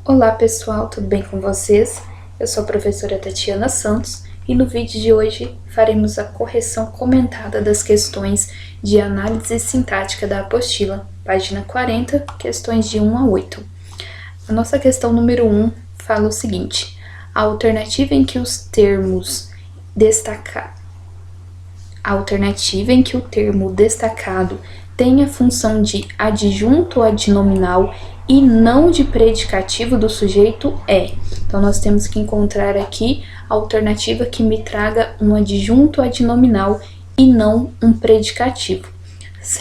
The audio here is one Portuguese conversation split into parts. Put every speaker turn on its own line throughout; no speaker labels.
Olá pessoal, tudo bem com vocês? Eu sou a professora Tatiana Santos e no vídeo de hoje faremos a correção comentada das questões de análise sintática da apostila, página 40, questões de 1 a 8. A nossa questão número 1 fala o seguinte: a alternativa em que o termo destacado tem a função de adjunto adnominal e não de predicativo do sujeito é. Então, nós temos que encontrar aqui a alternativa que me traga um adjunto adnominal e não um predicativo.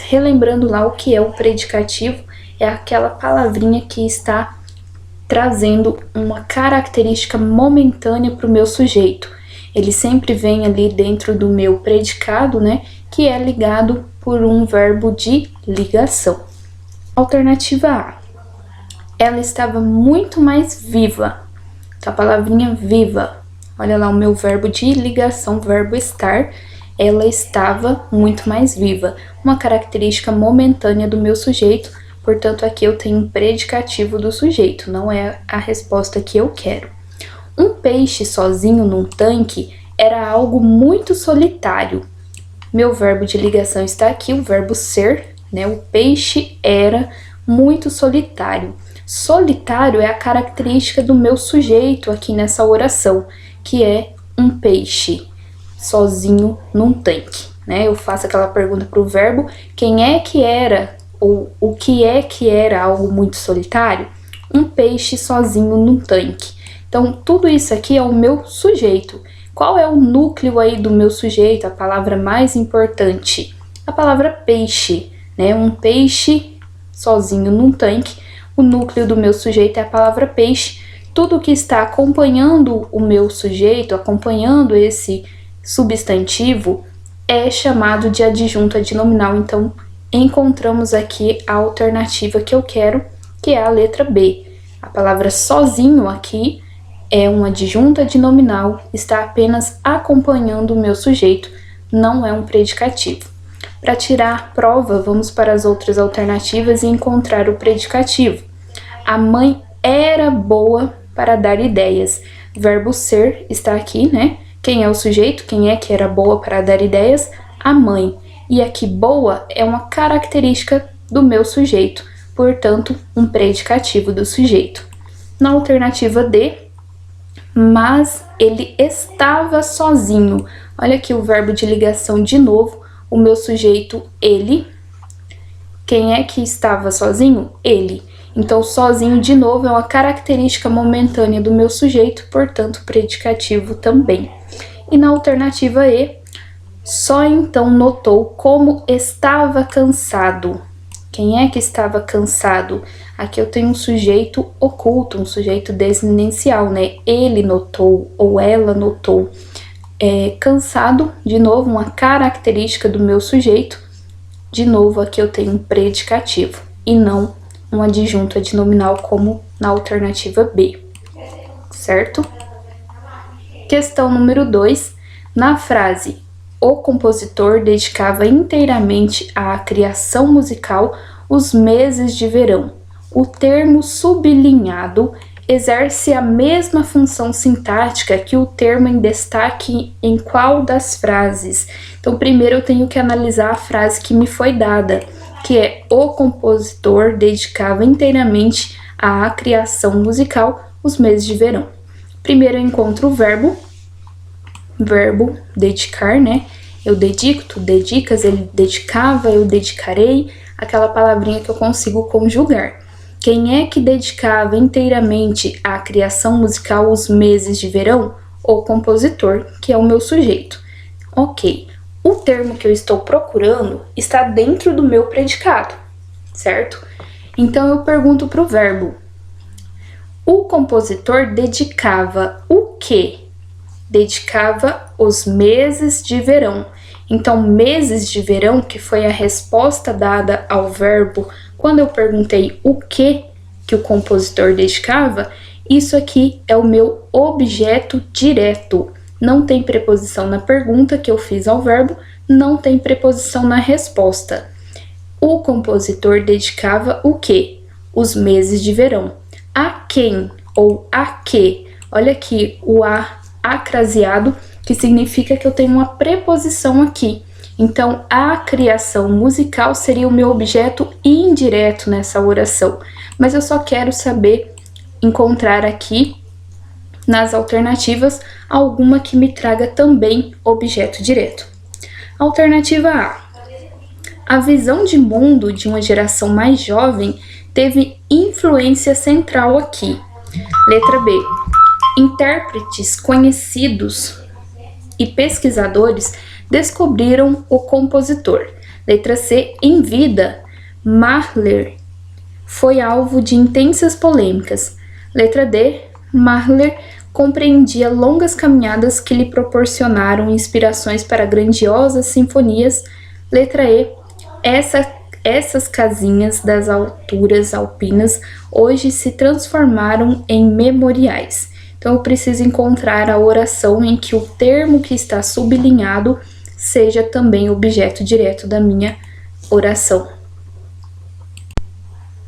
Relembrando lá o que é o predicativo, é aquela palavrinha que está trazendo uma característica momentânea para o meu sujeito. Ele sempre vem ali dentro do meu predicado, né, que é ligado por um verbo de ligação. Alternativa A. Ela estava muito mais viva. Então, a palavrinha viva. Olha lá o meu verbo de ligação, verbo estar. Ela estava muito mais viva. Uma característica momentânea do meu sujeito. Portanto, aqui eu tenho um predicativo do sujeito. Não é a resposta que eu quero. Um peixe sozinho num tanque era algo muito solitário. Meu verbo de ligação está aqui, o verbo ser, né? O peixe era muito solitário. Solitário é a característica do meu sujeito aqui nessa oração, que é um peixe sozinho num tanque, né? Eu faço aquela pergunta para o verbo, quem é que era, ou o que é que era algo muito solitário? Um peixe sozinho num tanque. Então, tudo isso aqui é o meu sujeito. Qual é o núcleo aí do meu sujeito, a palavra mais importante? A palavra peixe, né? Um peixe sozinho num tanque. O núcleo do meu sujeito é a palavra peixe. Tudo que está acompanhando o meu sujeito, acompanhando esse substantivo, é chamado de adjunto adnominal. Então, encontramos aqui a alternativa que eu quero, que é a letra B. A palavra sozinho aqui é um adjunto adnominal, está apenas acompanhando o meu sujeito, não é um predicativo. Para tirar a prova, vamos para as outras alternativas e encontrar o predicativo. A mãe era boa para dar ideias. Verbo ser está aqui, né? Quem é o sujeito? Quem é que era boa para dar ideias? A mãe. E aqui boa é uma característica do meu sujeito, portanto, um predicativo do sujeito. Na alternativa D, mas ele estava sozinho. Olha aqui o verbo de ligação de novo, o meu sujeito ele. Quem é que estava sozinho? Ele. Então, sozinho de novo é uma característica momentânea do meu sujeito, portanto, predicativo também. E na alternativa E, só então notou como estava cansado. Quem é que estava cansado? Aqui eu tenho um sujeito oculto, um sujeito desinencial, né? Ele notou ou ela notou. Cansado, de novo, uma característica do meu sujeito. De novo, aqui eu tenho um predicativo e não um adjunto adnominal como na alternativa B, certo? Questão número 2. Na frase o compositor dedicava inteiramente à criação musical os meses de verão. O termo sublinhado exerce a mesma função sintática que o termo em destaque em qual das frases? Então, primeiro eu tenho que analisar a frase que me foi dada, que é o compositor dedicava inteiramente à criação musical os meses de verão. Primeiro eu encontro o verbo dedicar, né? Eu dedico, tu dedicas, ele dedicava, eu dedicarei, aquela palavrinha que eu consigo conjugar. Quem é que dedicava inteiramente à criação musical os meses de verão? O compositor, que é o meu sujeito. Ok, o termo que eu estou procurando está dentro do meu predicado, certo? Então eu pergunto para o verbo. O compositor dedicava o quê? Dedicava os meses de verão. Então, meses de verão, que foi a resposta dada ao verbo quando eu perguntei o que o compositor dedicava, isso aqui é o meu objeto direto. Não tem preposição na pergunta que eu fiz ao verbo, não tem preposição na resposta. O compositor dedicava o quê? Os meses de verão. a quem ou a que. Olha aqui o a acraseado, que significa que eu tenho uma preposição aqui. Então, a criação musical seria o meu objeto indireto nessa oração. Mas eu só quero saber encontrar aqui nas alternativas alguma que me traga também objeto direto. Alternativa A. A visão de mundo de uma geração mais jovem teve influência central aqui. Letra B. Intérpretes conhecidos e pesquisadores descobriram o compositor. Letra C. Em vida, Mahler foi alvo de intensas polêmicas. Letra D. Mahler compreendia longas caminhadas que lhe proporcionaram inspirações para grandiosas sinfonias. Letra E. Essas casinhas das alturas alpinas hoje se transformaram em memoriais. Então, eu preciso encontrar a oração em que o termo que está sublinhado seja também objeto direto da minha oração.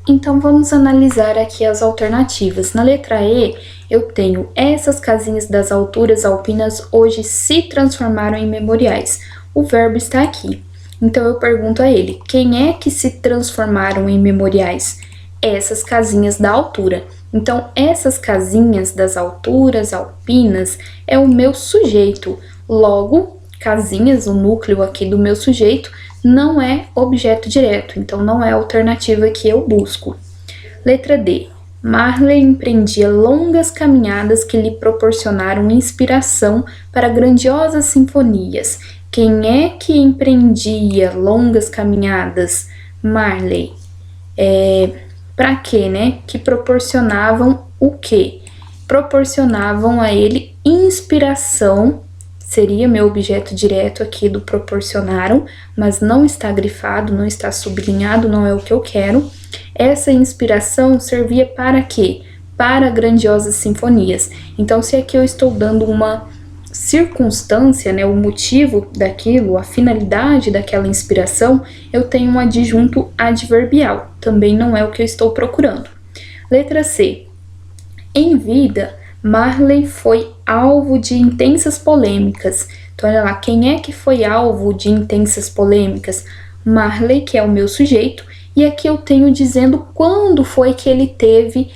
Então, vamos analisar aqui as alternativas. Na letra E, eu tenho essas casinhas das alturas alpinas hoje se transformaram em memoriais. O verbo está aqui. Então, eu pergunto a ele, quem é que se transformaram em memoriais? Essas casinhas da altura. Então, essas casinhas das alturas alpinas é o meu sujeito. Logo, casinhas, o núcleo aqui do meu sujeito, não é objeto direto. Então, não é a alternativa que eu busco. Letra D. Mahler empreendia longas caminhadas que lhe proporcionaram inspiração para grandiosas sinfonias. Quem é que empreendia longas caminhadas? Mahler. Para quê, né? Que proporcionavam o quê? Proporcionavam a ele inspiração, seria meu objeto direto aqui do proporcionaram, mas não está grifado, não está sublinhado, não é o que eu quero. Essa inspiração servia para quê? Para grandiosas sinfonias. Então, se aqui eu estou dando uma circunstância, né, o motivo daquilo, a finalidade daquela inspiração, eu tenho um adjunto adverbial. Também não é o que eu estou procurando. Letra C. Em vida, Mahler foi alvo de intensas polêmicas. Então, olha lá, quem é que foi alvo de intensas polêmicas? Mahler, que é o meu sujeito, e aqui eu tenho dizendo quando foi que ele teve,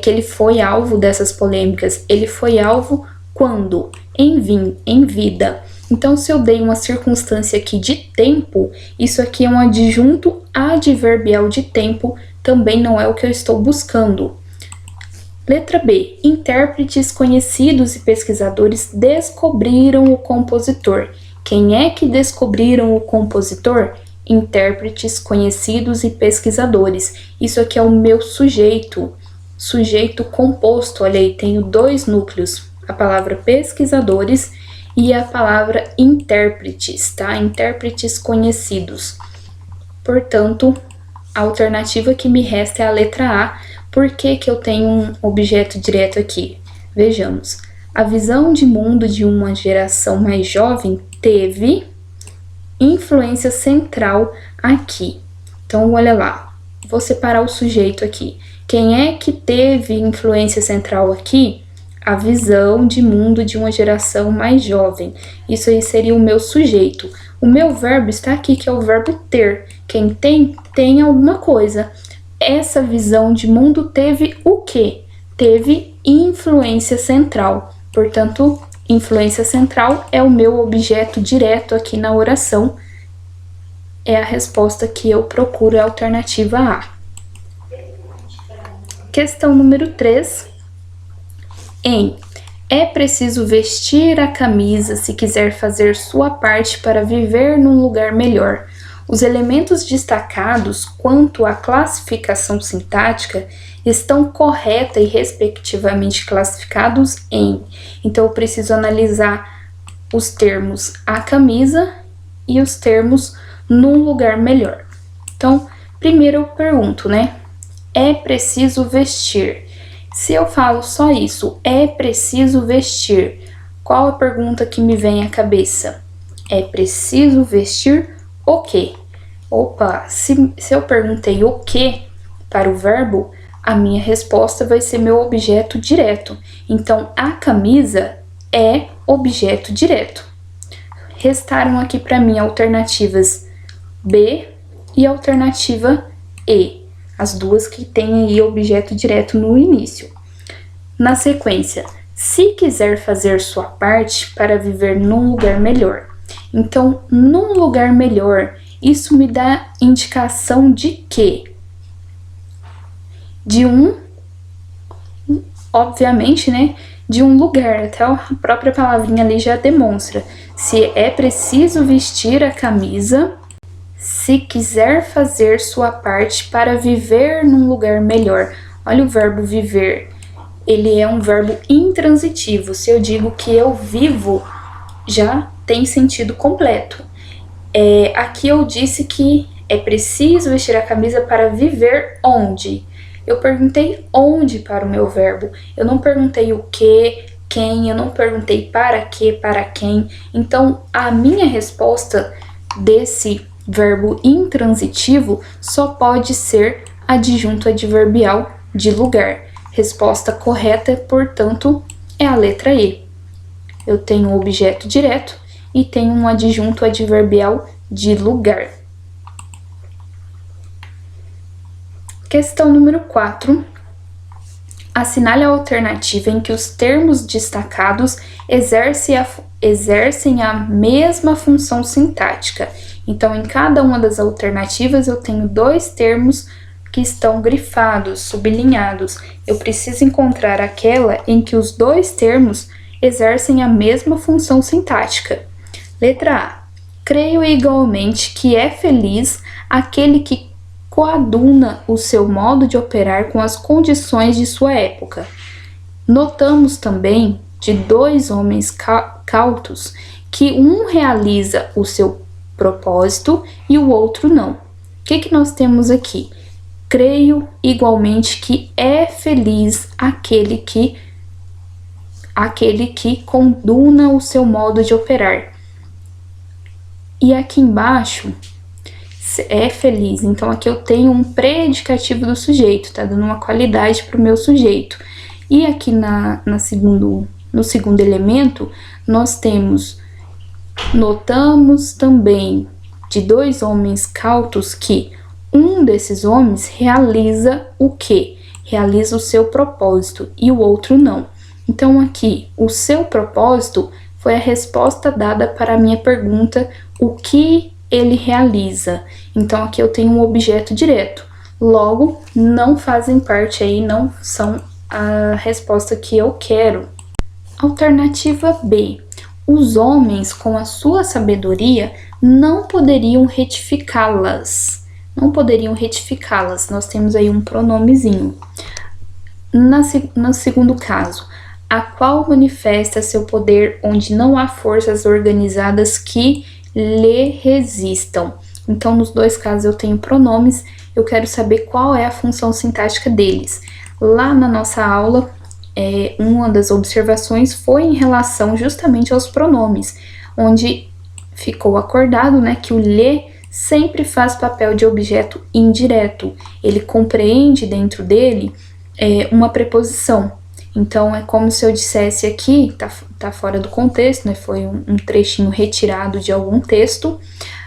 que ele foi alvo dessas polêmicas. Ele foi alvo quando? Em vida. Então, se eu dei uma circunstância aqui de tempo, isso aqui é um adjunto adverbial de tempo, também não é o que eu estou buscando. Letra B. Intérpretes conhecidos e pesquisadores descobriram o compositor. Quem é que descobriram o compositor? Intérpretes conhecidos e pesquisadores. Isso aqui é o meu sujeito. Sujeito composto, olha aí, tenho dois núcleos. A palavra pesquisadores e a palavra intérpretes, tá? Intérpretes conhecidos. Portanto, a alternativa que me resta é a letra A. Por que que eu tenho um objeto direto aqui? Vejamos. A visão de mundo de uma geração mais jovem teve influência central aqui. Então, olha lá. Vou separar o sujeito aqui. Quem é que teve influência central aqui? A visão de mundo de uma geração mais jovem. Isso aí seria o meu sujeito. O meu verbo está aqui, que é o verbo ter. Quem tem alguma coisa. Essa visão de mundo teve o quê? Teve influência central. Portanto, influência central é o meu objeto direto aqui na oração. É a resposta que eu procuro, é a alternativa A. Questão número 3. É preciso vestir a camisa se quiser fazer sua parte para viver num lugar melhor. Os elementos destacados quanto à classificação sintática estão correta e respectivamente classificados em. Então, eu preciso analisar os termos a camisa e os termos num lugar melhor. Então, primeiro eu pergunto, né? É preciso vestir. Se eu falo só isso, é preciso vestir, qual a pergunta que me vem à cabeça? É preciso vestir o quê? Opa, se eu perguntei o quê para o verbo, a minha resposta vai ser meu objeto direto. Então, a camisa é objeto direto. Restaram aqui para mim alternativas B e alternativa E, as duas que têm aí objeto direto no início. Na sequência, se quiser fazer sua parte para viver num lugar melhor. Então, num lugar melhor, isso me dá indicação de quê? De obviamente, né, de um lugar, até a própria palavrinha ali já demonstra. Se é preciso vestir a camisa, se quiser fazer sua parte para viver num lugar melhor. Olha o verbo viver, ele é um verbo intransitivo. Se eu digo que eu vivo, já tem sentido completo. Aqui eu disse que é preciso vestir a camisa para viver onde? Eu perguntei onde para o meu verbo. Eu não perguntei o que, quem, eu não perguntei para que, para quem. Então, a minha resposta desse verbo intransitivo só pode ser adjunto adverbial de lugar. Resposta correta, portanto, é a letra E. Eu tenho um objeto direto e tenho um adjunto adverbial de lugar. Questão número 4. Assinale a alternativa em que os termos destacados exercem a mesma função sintática. Então, em cada uma das alternativas, eu tenho dois termos que estão grifados, sublinhados. Eu preciso encontrar aquela em que os dois termos exercem a mesma função sintática. Letra A. Creio igualmente que é feliz aquele que coaduna o seu modo de operar com as condições de sua época. Notamos também de dois homens cautos que um realiza o seu propósito e o outro não. O que nós temos aqui? Creio igualmente que é feliz aquele que coaduna o seu modo de operar. E aqui embaixo é feliz, então aqui eu tenho um predicativo do sujeito, tá dando uma qualidade para o meu sujeito. E aqui no segundo elemento, nós notamos também de dois homens cautos que um desses homens realiza o quê? Realiza o seu propósito e o outro não. Então aqui, o seu propósito foi a resposta dada para a minha pergunta, o que ele realiza. Então aqui eu tenho um objeto direto. Logo, não fazem parte aí, não são a resposta que eu quero. Alternativa B. Os homens, com a sua sabedoria, não poderiam retificá-las. Não poderiam retificá-las. Nós temos aí um pronomezinho. No segundo caso, a qual manifesta seu poder onde não há forças organizadas que lhe resistam. Então, nos dois casos eu tenho pronomes, eu quero saber qual é a função sintática deles. Lá na nossa aula, uma das observações foi em relação justamente aos pronomes, onde ficou acordado, né, que o lhe sempre faz papel de objeto indireto. Ele compreende dentro dele uma preposição. Então, é como se eu dissesse aqui, tá fora do contexto, né? Foi um trechinho retirado de algum texto,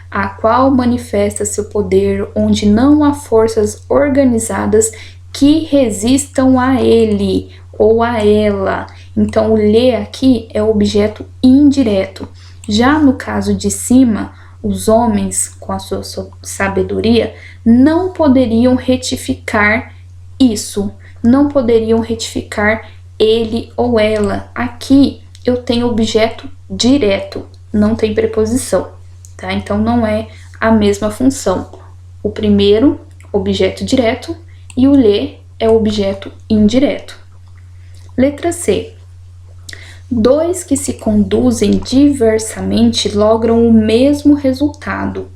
a qual manifesta seu poder onde não há forças organizadas que resistam a ele ou a ela. Então, o lhe aqui é objeto indireto. Já no caso de cima, os homens, com a sua sabedoria, não poderiam retificar isso, não poderiam retificar ele ou ela. Aqui eu tenho objeto direto, não tem preposição, tá? Então não é a mesma função. O primeiro, objeto direto, e o lhe é objeto indireto. Letra C. Dois que se conduzem diversamente logram o mesmo resultado,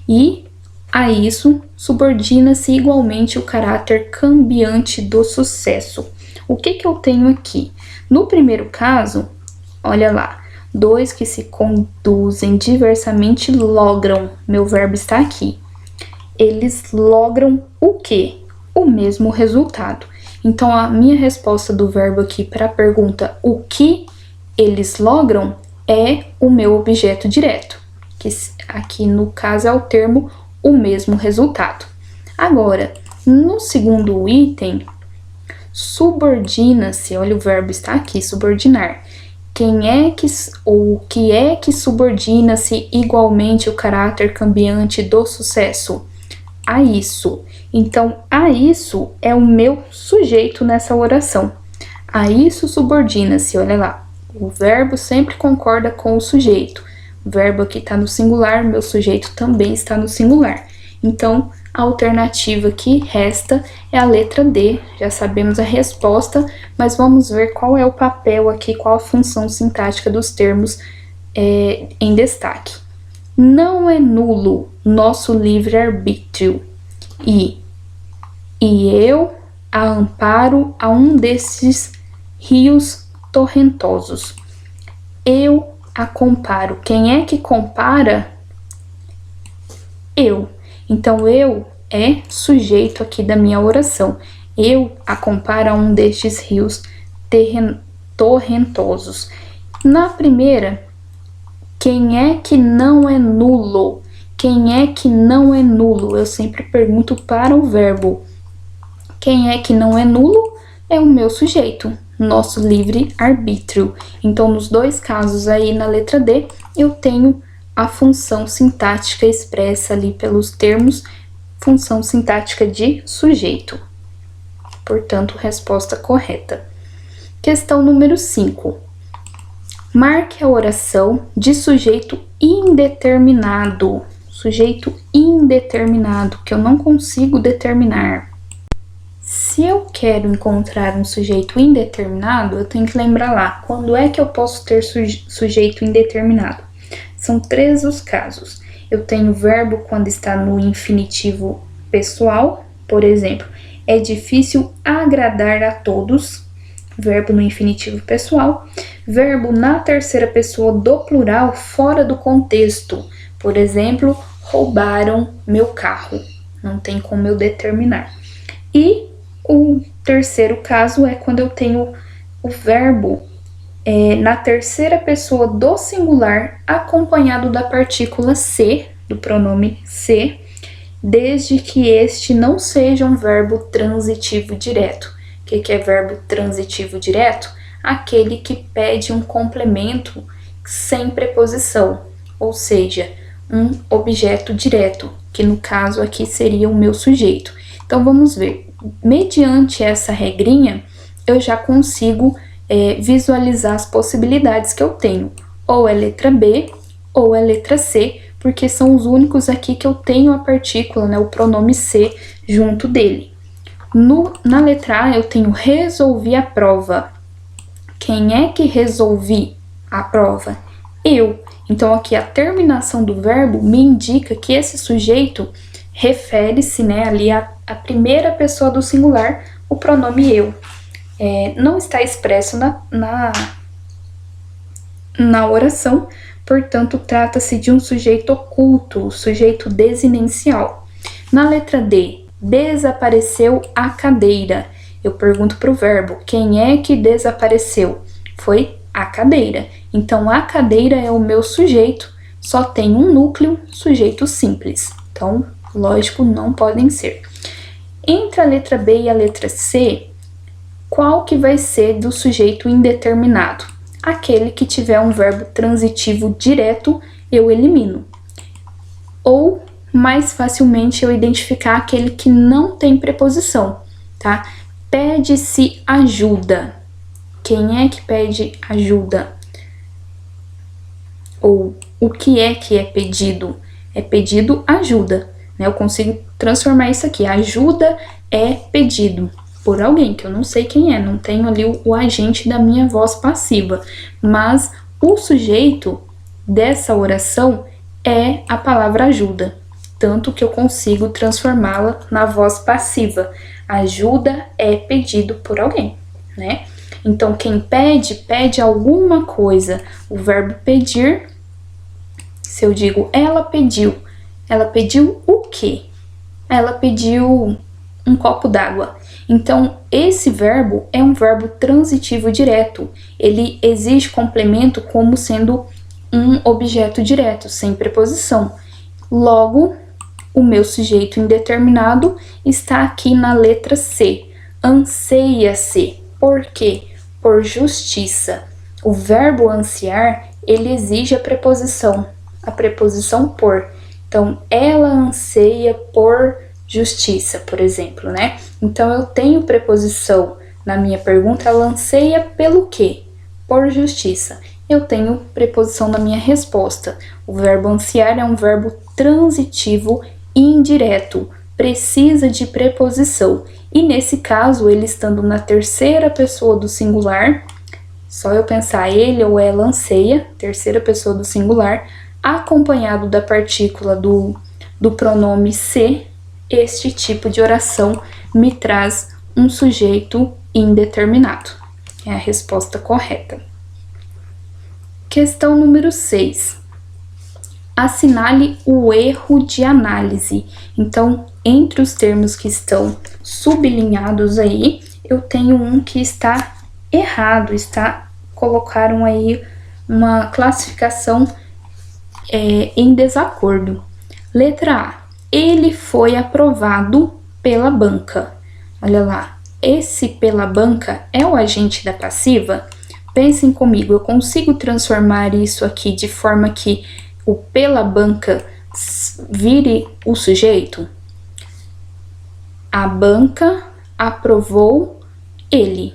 e a isso subordina-se igualmente o caráter cambiante do sucesso. O que eu tenho aqui? No primeiro caso, olha lá, dois que se conduzem diversamente logram, meu verbo está aqui. Eles logram o quê? o mesmo resultado. Então, a minha resposta do verbo aqui para a pergunta o que eles logram é o meu objeto direto, que aqui no caso é o termo o mesmo resultado. Agora, no segundo item, subordina-se, olha o verbo está aqui, subordinar. Quem é que ou o que é que subordina-se igualmente o caráter cambiante do sucesso? A isso. Então, a isso é o meu sujeito nessa oração. A isso subordina-se, olha lá. O verbo sempre concorda com o sujeito. O verbo aqui está no singular, meu sujeito também está no singular. Então, a alternativa que resta é a letra D. Já sabemos a resposta, mas vamos ver qual é o papel aqui, qual a função sintática dos termos em destaque. Não é nulo nosso livre-arbítrio e eu a amparo a um desses rios torrentosos. Eu a comparo. Quem é que compara? Eu. Então, eu é sujeito aqui da minha oração. Eu a comparo a um destes rios torrentosos. Na primeira, quem é que não é nulo? Quem é que não é nulo? Eu sempre pergunto para o verbo. Quem é que não é nulo? É o meu sujeito, nosso livre-arbítrio. Então, nos dois casos aí na letra D, eu tenho a função sintática expressa ali pelos termos, função sintática de sujeito. Portanto, resposta correta. Questão número 5. Marque a oração de sujeito indeterminado. Sujeito indeterminado, que eu não consigo determinar. Se eu quero encontrar um sujeito indeterminado, eu tenho que lembrar lá, quando é que eu posso ter sujeito indeterminado? São 3 os casos. Eu tenho o verbo quando está no infinitivo pessoal, por exemplo, é difícil agradar a todos, verbo no infinitivo pessoal. Verbo na terceira pessoa do plural, fora do contexto, por exemplo, roubaram meu carro, não tem como eu determinar. E o terceiro caso é quando eu tenho o verbo na terceira pessoa do singular, acompanhado da partícula se, do pronome se, desde que este não seja um verbo transitivo direto. O que é verbo transitivo direto? Aquele que pede um complemento sem preposição, ou seja, um objeto direto, que no caso aqui seria o meu sujeito. Então vamos ver, mediante essa regrinha, eu já consigo visualizar as possibilidades que eu tenho. Ou é letra B, ou é letra C, porque são os únicos aqui que eu tenho a partícula, né, o pronome se junto dele. Na letra A eu tenho resolvi a prova. Quem é que resolvi a prova? Eu. Então aqui a terminação do verbo me indica que esse sujeito refere-se, né, ali à primeira pessoa do singular, o pronome eu. Não está expresso na oração, portanto, trata-se de um sujeito oculto, sujeito desinencial. Na letra D, desapareceu a cadeira. Eu pergunto para o verbo, quem é que desapareceu? Foi a cadeira. Então, a cadeira é o meu sujeito, só tem um núcleo, sujeito simples. Então, lógico, não podem ser. Entre a letra B e a letra C, qual que vai ser do sujeito indeterminado? Aquele que tiver um verbo transitivo direto, eu elimino. Ou, mais facilmente, eu identificar aquele que não tem preposição, tá? Pede-se ajuda. Quem é que pede ajuda? Ou o que é pedido? É pedido ajuda, né? Eu consigo transformar isso aqui. Ajuda é pedido por alguém, que eu não sei quem é, não tenho ali o agente da minha voz passiva, mas o sujeito dessa oração é a palavra ajuda, tanto que eu consigo transformá-la na voz passiva. Ajuda é pedido por alguém, né? Então, quem pede, pede alguma coisa. O verbo pedir, se eu digo ela pediu o quê? Ela pediu um copo d'água. Então, esse verbo é um verbo transitivo direto. Ele exige complemento como sendo um objeto direto, sem preposição. Logo, o meu sujeito indeterminado está aqui na letra C. Anseia-se. Por quê? Por justiça. O verbo ansiar, ele exige a preposição por. Então, ela anseia por justiça, por exemplo, né? Então, eu tenho preposição na minha pergunta, ela anseia pelo quê? Por justiça. Eu tenho preposição na minha resposta. O verbo ansiar é um verbo transitivo indireto, precisa de preposição. E nesse caso, ele estando na terceira pessoa do singular, só eu pensar ele ou ela anseia, terceira pessoa do singular, acompanhado da partícula do pronome se, este tipo de oração me traz um sujeito indeterminado. É a resposta correta. Questão número 6. Assinale o erro de análise. Então, entre os termos que estão sublinhados aí, eu tenho um que está errado, colocaram aí uma classificação em desacordo. Letra A. Ele foi aprovado pela banca. Olha lá, esse pela banca é o agente da passiva? Pensem comigo, eu consigo transformar isso aqui de forma que o pela banca vire o sujeito? A banca aprovou ele.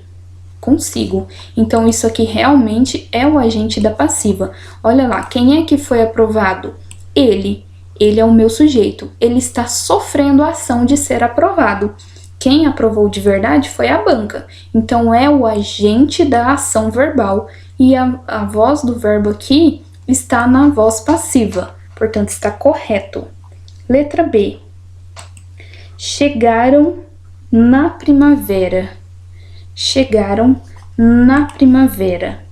Consigo. Então, isso aqui realmente é o agente da passiva. Olha lá, quem é que foi aprovado? Ele. Ele é o meu sujeito. Ele está sofrendo a ação de ser aprovado. Quem aprovou de verdade foi a banca. Então, é o agente da ação verbal. E a voz do verbo aqui está na voz passiva. Portanto, está correto. Letra B. Chegaram na primavera. Chegaram na primavera.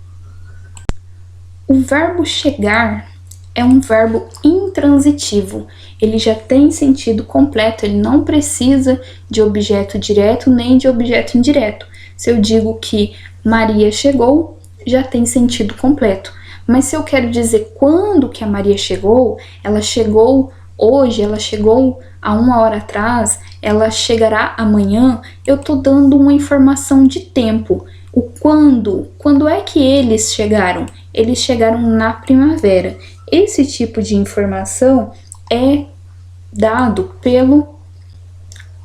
O verbo chegar é um verbo intransitivo. Ele já tem sentido completo, ele não precisa de objeto direto nem de objeto indireto. Se eu digo que Maria chegou, já tem sentido completo. Mas se eu quero dizer quando que a Maria chegou, ela chegou hoje, ela chegou há 1 hora atrás, ela chegará amanhã, eu tô dando uma informação de tempo. O quando é que eles chegaram? Eles chegaram na primavera. Esse tipo de informação é dado pelo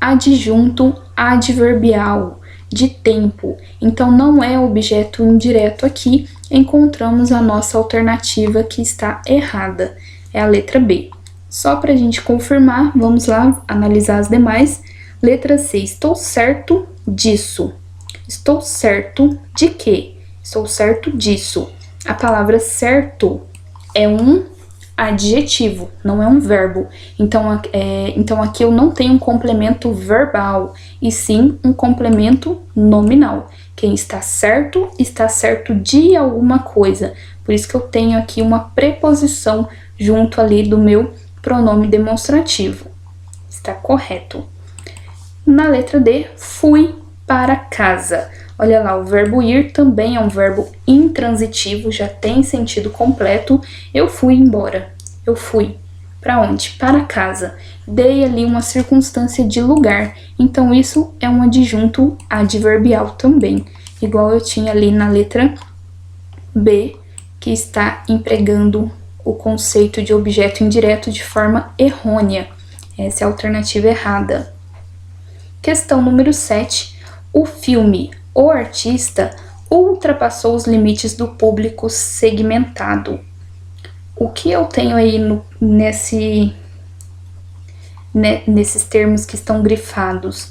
adjunto adverbial de tempo. Então, não é objeto indireto aqui. Encontramos a nossa alternativa que está errada. É a letra B. Só para a gente confirmar, vamos lá analisar as demais. Letra C. Estou certo disso. Estou certo de quê? Estou certo disso. A palavra certo é um adjetivo, não é um verbo. Então aqui eu não tenho um complemento verbal, e sim um complemento nominal. Quem está certo de alguma coisa. Por isso que eu tenho aqui uma preposição junto ali do meu pronome demonstrativo. Está correto. Na letra D, fui para casa. Olha lá, o verbo ir também é um verbo intransitivo, já tem sentido completo. Eu fui embora. Eu fui. Para onde? Para casa. Dei ali uma circunstância de lugar. Então, isso é um adjunto adverbial também. Igual eu tinha ali na letra B, que está empregando o conceito de objeto indireto de forma errônea. Essa é a alternativa errada. Questão número 7. O filme O Artista ultrapassou os limites do público segmentado. O que eu tenho aí nesses termos que estão grifados?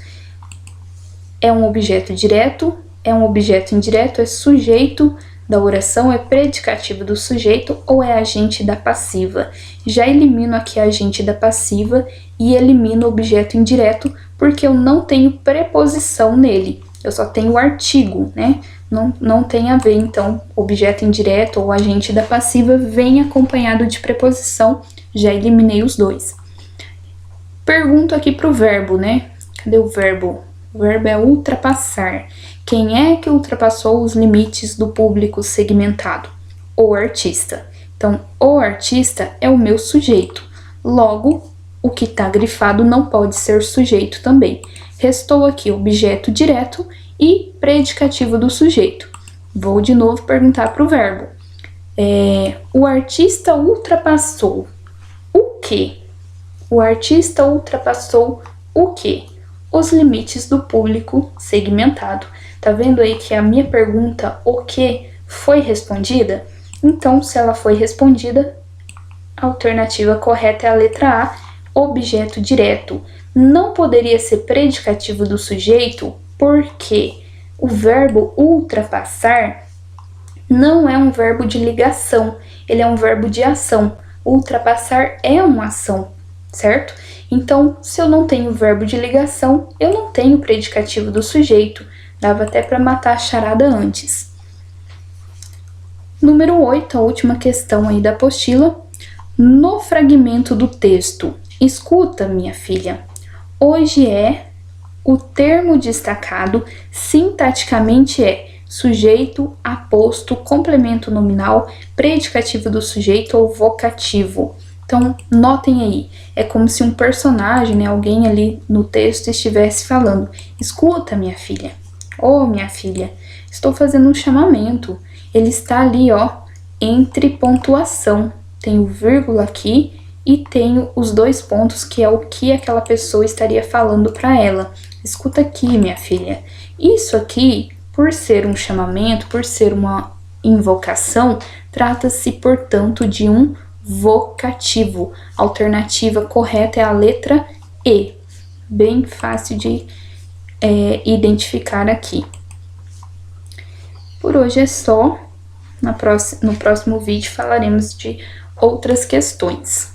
É um objeto direto, é um objeto indireto, é sujeito da oração, é predicativo do sujeito ou é agente da passiva? Já elimino aqui a agente da passiva e elimino o objeto indireto porque eu não tenho preposição nele. Eu só tenho o artigo, né? Não tem a ver, então, objeto indireto ou agente da passiva vem acompanhado de preposição, já eliminei os dois. Pergunto aqui pro verbo, né? Cadê o verbo? O verbo é ultrapassar. Quem é que ultrapassou os limites do público segmentado? O artista. Então, o artista é o meu sujeito. Logo, o que está grifado não pode ser sujeito também. Restou aqui objeto direto e predicativo do sujeito. Vou de novo perguntar para o verbo. O artista ultrapassou o quê? O artista ultrapassou o quê? Os limites do público segmentado. Tá vendo aí que a minha pergunta, o que, foi respondida? Então, se ela foi respondida, a alternativa correta é a letra A, objeto direto. Não poderia ser predicativo do sujeito, porque o verbo ultrapassar não é um verbo de ligação, ele é um verbo de ação. Ultrapassar é uma ação, certo? Então, se eu não tenho verbo de ligação, eu não tenho predicativo do sujeito. Dava até para matar a charada antes. Número 8, a última questão aí da apostila. No fragmento do texto, escuta, minha filha, hoje o termo destacado sintaticamente é sujeito, aposto, complemento nominal, predicativo do sujeito ou vocativo. Então, notem aí, é como se um personagem, né, alguém ali no texto estivesse falando: escuta, minha filha, minha filha, estou fazendo um chamamento. Ele está ali, entre pontuação. Tem o vírgula aqui e tenho os dois pontos, que é o que aquela pessoa estaria falando para ela. Escuta aqui, minha filha. Isso aqui, por ser um chamamento, por ser uma invocação, trata-se, portanto, de um vocativo. A alternativa correta é a letra E. Bem fácil de identificar aqui. Por hoje é só. No próximo vídeo falaremos de outras questões.